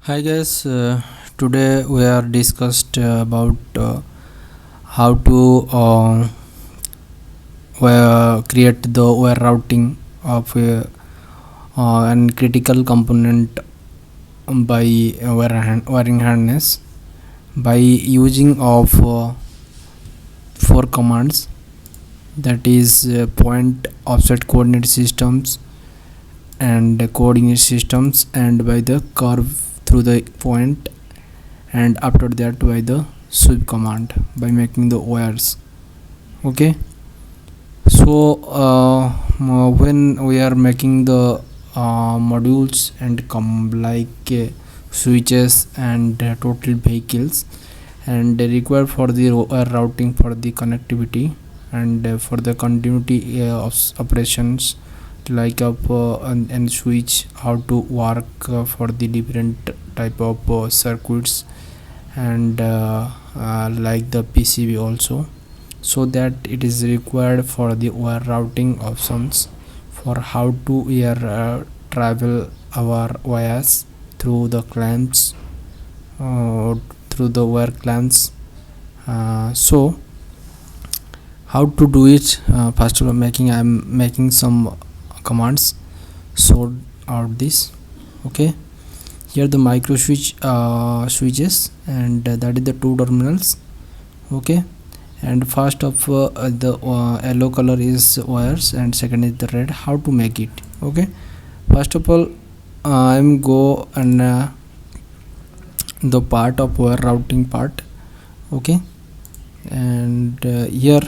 Hi guys, today we are discussed about how to create the wire routing of an critical component by wiring harness by using of four commands, that is point, offset coordinate systems and coordinate systems, and by the curve through the point, and after that by the sweep command by making the wires. Okay, so when we are making the modules and switches and total vehicles, and required for the routing for the connectivity and for the continuity of operations, like and switch how to work for the different type of circuits, and like the PCB also, so that it is required for the wire routing options for how to travel our wires through the clamps, uh, through the wire clamps. So how to do it? First of all, I'm making some commands sort out this. Okay, here the micro switches, and that is the two terminals. Okay, and first of the yellow color is wires and second is the red. How to make it? Okay, first of all, I'm go and the part of wire routing part. Okay, and here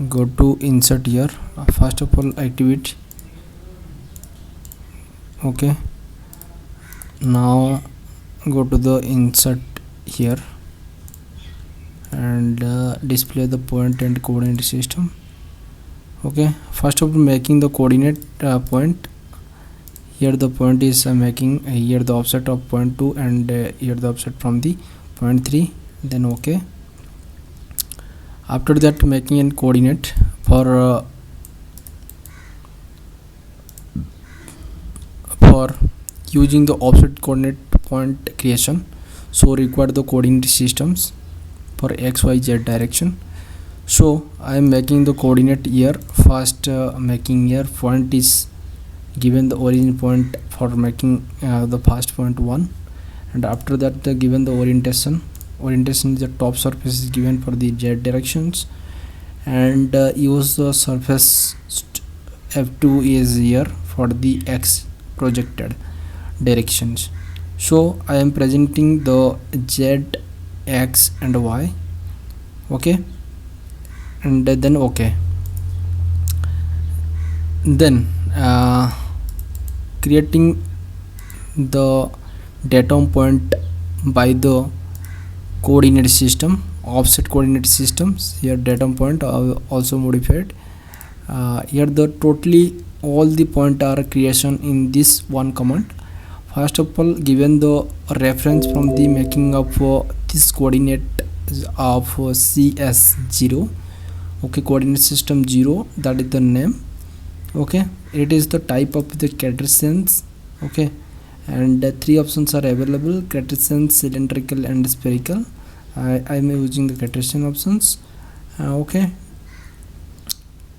go to insert here. First of all, activate. Okay, now go to the insert here and display the point and coordinate system. Okay, first of all, making the coordinate point. Here the point is making here the offset of point 2, and here the offset from the point 3. Then okay, after that making a coordinate for using the offset coordinate point creation, so require the coordinate systems for XYZ direction. So I am making the coordinate here. First making here point is given the origin point for making the first point 1, and after that given the orientation is the top surface is given for the Z directions, and use the surface F2 is here for the X projected directions. So I am presenting the Z, X and Y. Okay, and then okay, then creating the datum point by the coordinate system, offset coordinate systems. Here datum point also modified. Here the totally all the point are creation in this one command. First of all, given the reference from the making of this coordinate of CS0. Okay, coordinate system 0, that is the name. Okay, it is the type of the Cartesians. Okay, and three options are available: Cartesian, cylindrical and spherical. I am using the Cartesian options. Okay,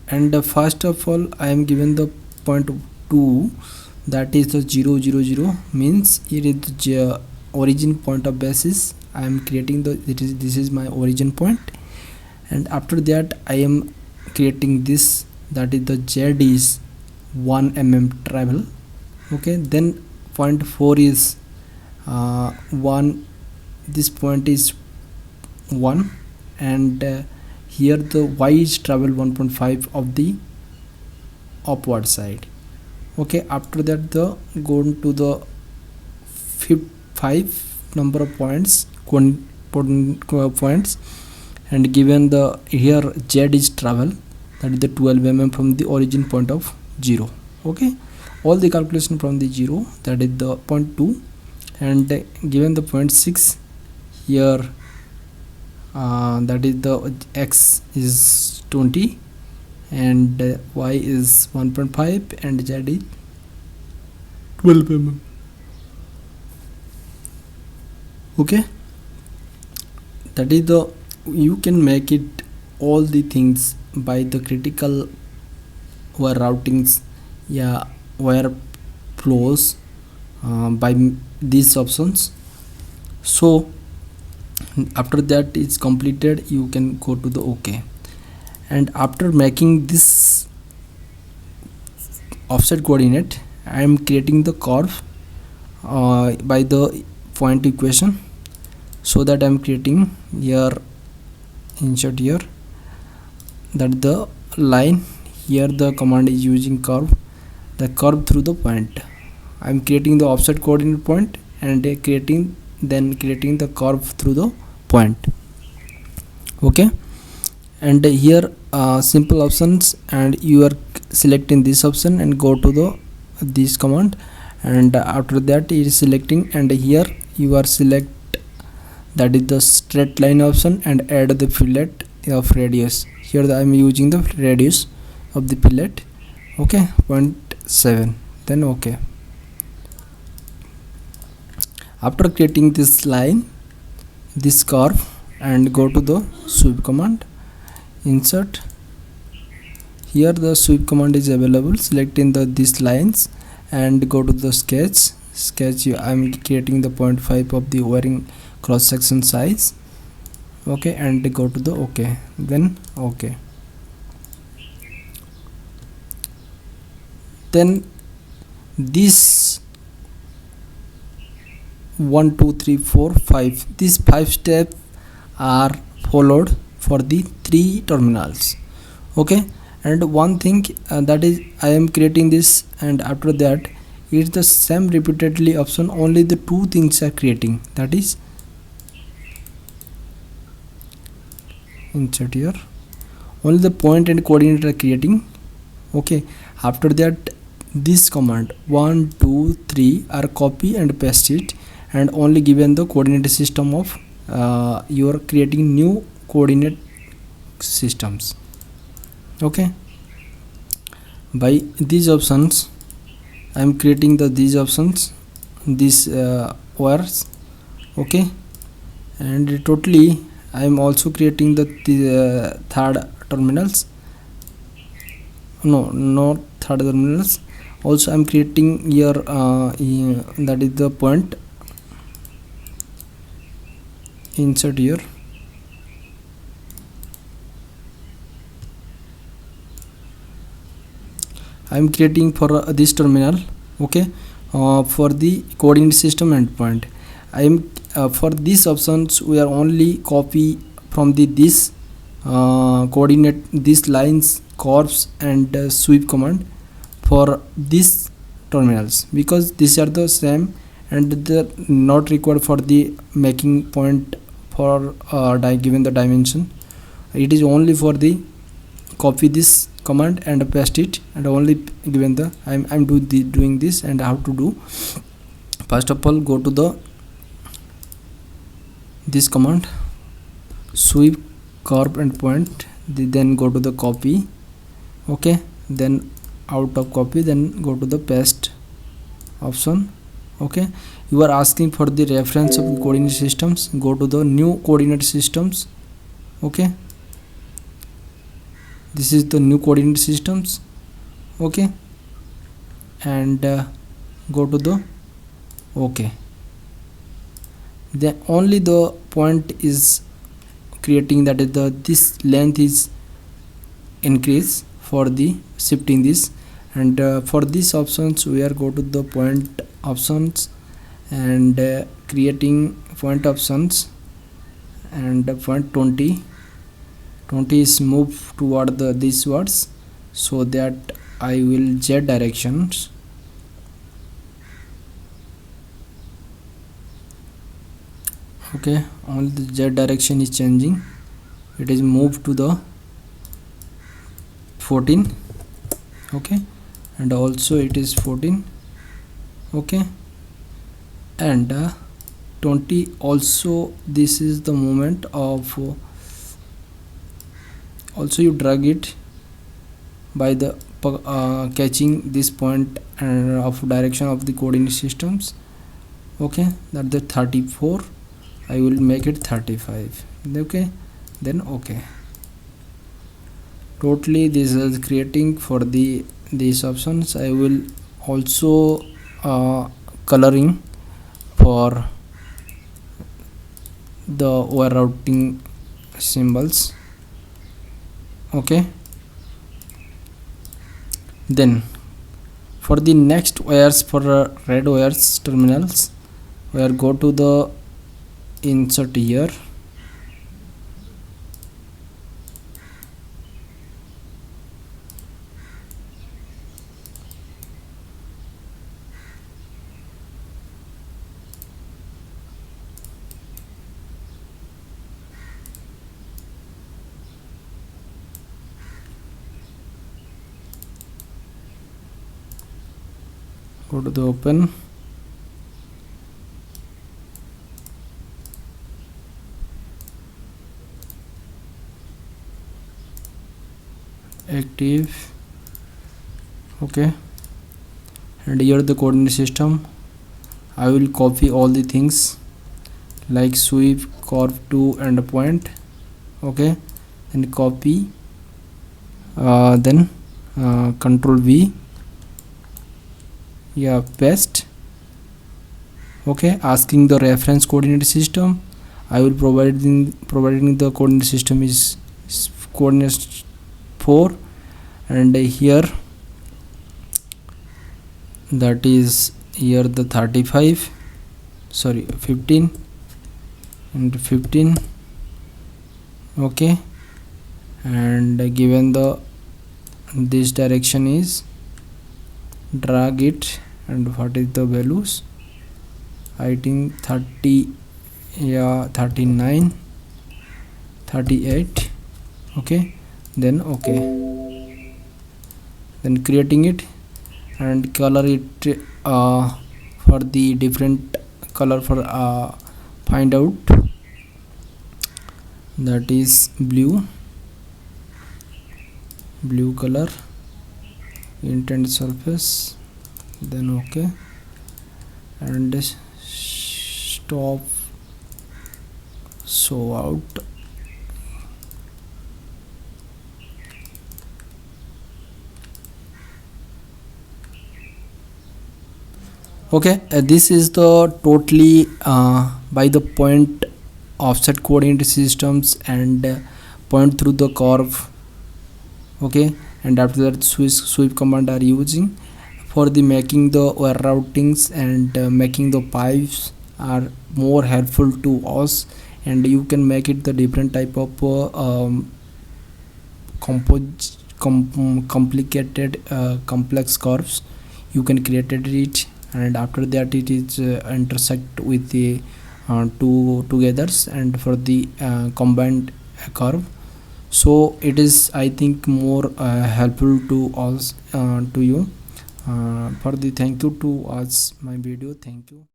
and first of all, I am given the point 2, that is the 0 0 0, means it is the origin point of basis. I am creating this is my origin point, and after that I am creating this, that is the Z is 1 mm travel. Okay, then point 4 is 1, this point is 1, and here the Y is travel 1.5 of the upward side. Okay, after that the go to the 5 number of points, points, and given the here Z is travel, that is the 12 mm from the origin point of 0. Okay, all the calculation from the 0, that is the point 2, and given the point 6 here, that is the X is 20 and Y is 1.5 and Z is 12 mm. Okay, that is the, you can make it all the things by the critical wire routings, yeah, wire flows, by these options. So after that is completed, you can go to the OK. And after making this offset coordinate, I am creating the curve by the point equation. So that I am creating here, insert here, that the line here, the command is using curve, the curve through the point. I am creating the offset coordinate point and creating the curve through the point. Okay, and here simple options, and you are selecting this option and go to the this command, and after that it is selecting, and here you are select, that is the straight line option, and add the fillet of radius. Here I am using the radius of the fillet. Okay, 0.7, then OK. After creating this line, this curve, and go to the sweep command, insert. Here the sweep command is available, selecting the these lines and go to the sketch. I am creating the 0.5 of the wiring cross section size. Okay, and go to the OK, then OK. Then this 1 2 3 4 5, these 5 steps are followed for the 3 terminals. Okay, and one thing, that is I am creating this, and after that it's the same repeatedly option, only the 2 things are creating, that is insert here, only the point and coordinate are creating. Okay, after that this command 1 2 3 are copy and paste it, and only given the coordinate system of you are creating new coordinate systems. Okay, by these options I am creating these options, these wires. Okay, and totally I am also creating the third terminals, no, not third terminals, also I am creating here that is the point, insert here. I am creating for this terminal. Okay, for the coordinate system endpoint, I am for these options we are only copy from this coordinate, these lines, curves, and sweep command for these terminals, because these are the same and they're not required for the making point for given the dimension. It is only for the copy this command and paste it, and only given the I'm doing this. And how to do, first of all go to the this command, sweep curve and point, then go to the copy. Okay, then out of copy, then go to the paste option. Okay, you are asking for the reference of coordinate systems, go to the new coordinate systems. Okay, this is the new coordinate systems. Okay, and go to the OK. Then only the point is creating, that is the this length is increase for the shifting this, and for these options we are go to the point options, and creating point options, and point 20 is moved toward the these words, so that I will Z directions. Okay, only the Z direction is changing, it is moved to the 14. Okay, and also it is 14. Okay, and 20 also, this is the moment of also you drag it by the catching this point and of direction of the coordinate systems. Okay, that the 34. I will make it 35. Okay, then okay. Totally this is creating for these options. I will also coloring for the wire routing symbols. Okay, then for the next wires, for red wires terminals, we are go to the insert here. Go to the open, active. Okay, and here the coordinate system. I will copy all the things like sweep, curve to end point. Okay, and copy, then control V, yeah, paste. Okay, asking the reference coordinate system. I will providing the coordinate system is coordinate 4, and here that is here the 35, sorry 15 and 15. Okay, and given the this direction is drag it, and what is the values? I think 30, yeah, 39, 38. Okay, then okay, then creating it and color it for the different color for find out, that is blue color, intended surface, then okay, and stop show out. Okay, this is the totally by the point offset coordinate systems and point through the curve. Okay, and after that sweep command are using for the making the wire routings, and making the pipes are more helpful to us, and you can make it the different type of complicated complex curves you can create it, and after that it is intersect with the two togethers and for the combined curve. So it is, I think, more helpful to us, to you, for the thank you to watch my video. Thank you.